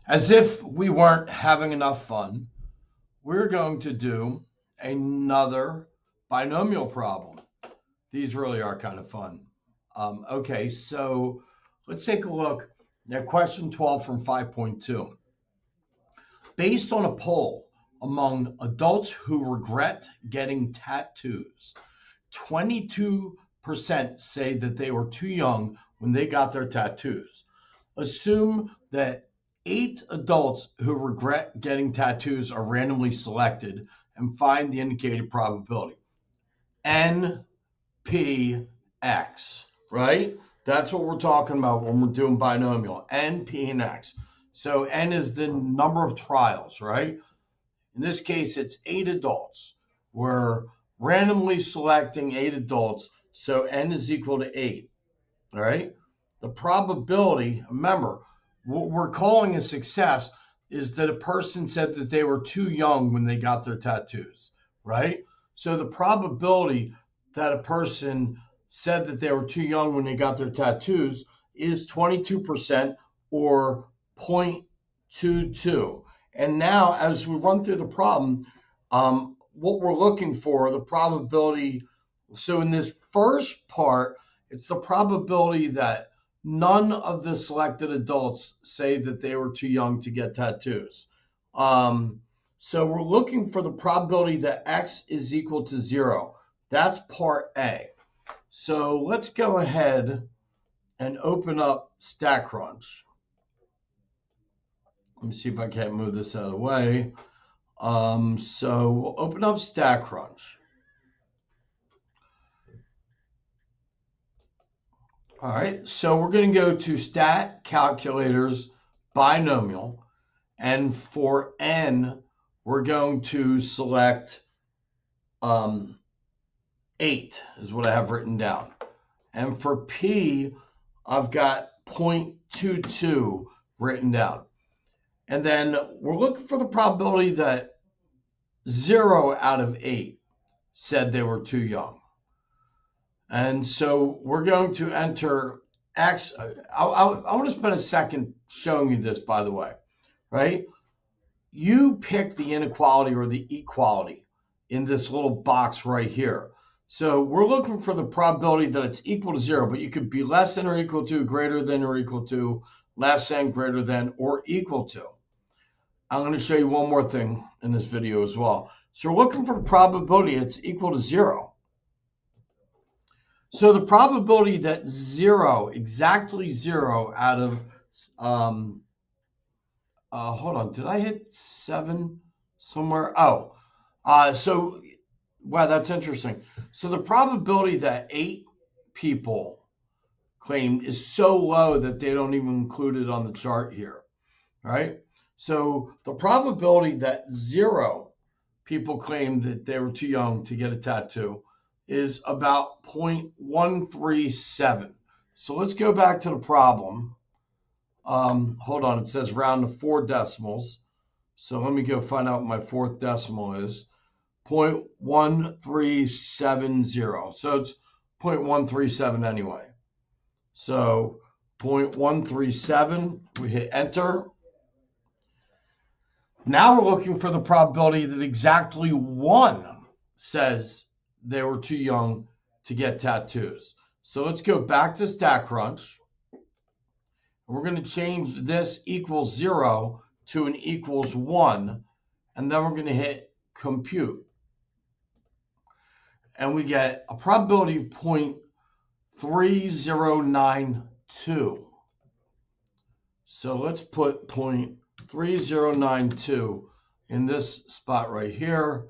As if we weren't having enough fun, we're going to do another binomial problem. These really are kind of fun. Okay, so let's take a look at question 12 from 5.2. Based on a poll among adults who regret getting tattoos, 22% say that they were too young when they got their tattoos. Assume that 8 adults who regret getting tattoos are randomly selected and find the indicated probability. N, P, X, right? That's what we're talking about when we're doing binomial, N, P, and X. So N is the number of trials, right? In this case, it's 8 adults. We're randomly selecting 8 adults, so N is equal to 8, all right? The probability, remember, what we're calling a success is that a person said that they were too young when they got their tattoos, right? So the probability that a person said that they were too young when they got their tattoos is 22% or 0.22. And now, as we run through the problem, what we're looking for, the probability. So in this first part, it's the probability that none of the selected adults say that they were too young to get tattoos. So we're looking for the probability that X is equal to 0. That's part A. So let's go ahead and open up StatCrunch. Let me see if I can't move this out of the way. So we'll open up StatCrunch. All right, so we're going to go to Stat Calculators Binomial, and for N, we're going to select 8 is what I have written down. And for P, I've got 0.22 written down. And then we're looking for the probability that 0 out of 8 said they were too young. And so we're going to enter X. I want to spend a second showing you this, by the way, right? You pick the inequality or the equality in this little box right here. So we're looking for the probability that it's equal to 0, but you could be less than or equal to, greater than or equal to, less than, greater than, or equal to. I'm going to show you one more thing in this video as well. So we're looking for the probability it's equal to 0. So the probability that 0, exactly 0 out of, hold on, did I hit 7 somewhere? Oh, so, wow, that's interesting. So the probability that 8 people claimed is so low that they don't even include it on the chart here, right? So the probability that 0 people claimed that they were too young to get a tattoo is about 0.137. So let's go back to the problem. Hold on, it says round to 4 decimals. So let me go find out what my 4th decimal is. 0.1370. So it's 0.137 anyway. So 0.137, we hit enter. Now we're looking for the probability that exactly 1 says they were too young to get tattoos. So let's go back to StatCrunch. We're going to change this equals 0 to an equals 1, and then we're going to hit compute. And we get a probability of 0.3092. So let's put 0.3092 in this spot right here.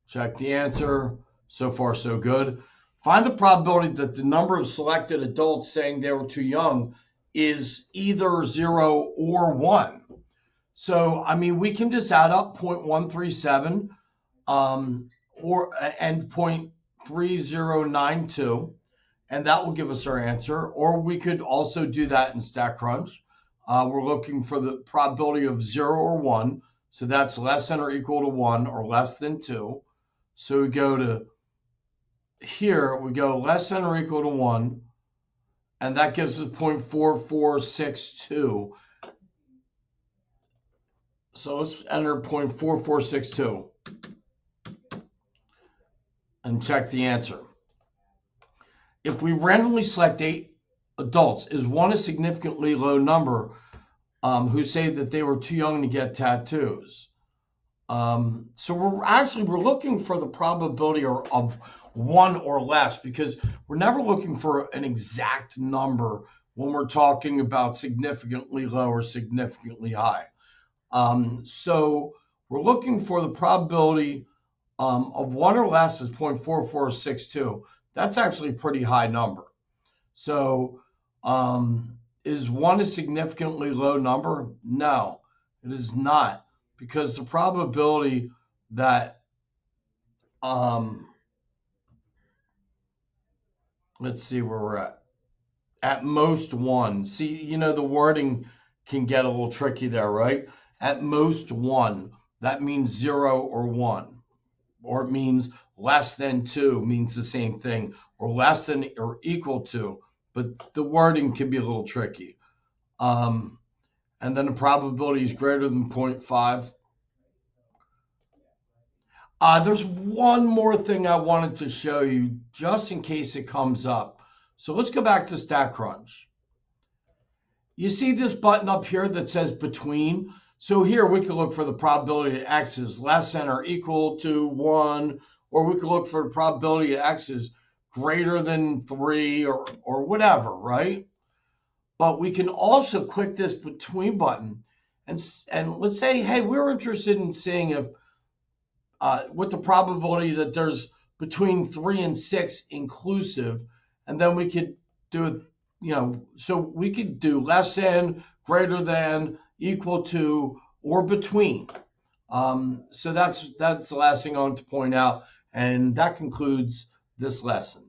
Check the answer. So far, so good. Find the probability that the number of selected adults saying they were too young is either 0 or 1. So, I mean, we can just add up 0.137 and 0.3092, and that will give us our answer. Or we could also do that in StatCrunch. We're looking for the probability of 0 or 1. So that's less than or equal to 1 or less than 2. So we go to here, we go less than or equal to 1, and that gives us 0.4462. So let's enter 0.4462 and check the answer. If we randomly select 8 adults, is 1 a significantly low number who say that they were too young to get tattoos? So we're looking for the probability of 1 or less, because we're never looking for an exact number when we're talking about significantly low or significantly high. So we're looking for the probability of 1 or less is 0.4462. That's actually a pretty high number. So is 1 a significantly low number? No, it is not, because the probability that let's see where we're at most 1. See, the wording can get a little tricky there, right? At most 1, that means 0 or 1, or it means less than 2 means the same thing, or less than or equal to, but the wording can be a little tricky. And then the probability is greater than 0.5. There's one more thing I wanted to show you just in case it comes up. So let's go back to StatCrunch. You see this button up here that says between? So here we could look for the probability that x is less than or equal to 1, or we could look for the probability that x is greater than 3 or whatever, right? But we can also click this between button and let's say, hey, we're interested in seeing if what the probability that there's between 3 and 6 inclusive, and then we could do it, so we could do less than, greater than, equal to, or between. So that's the last thing I want to point out, and that concludes this lesson.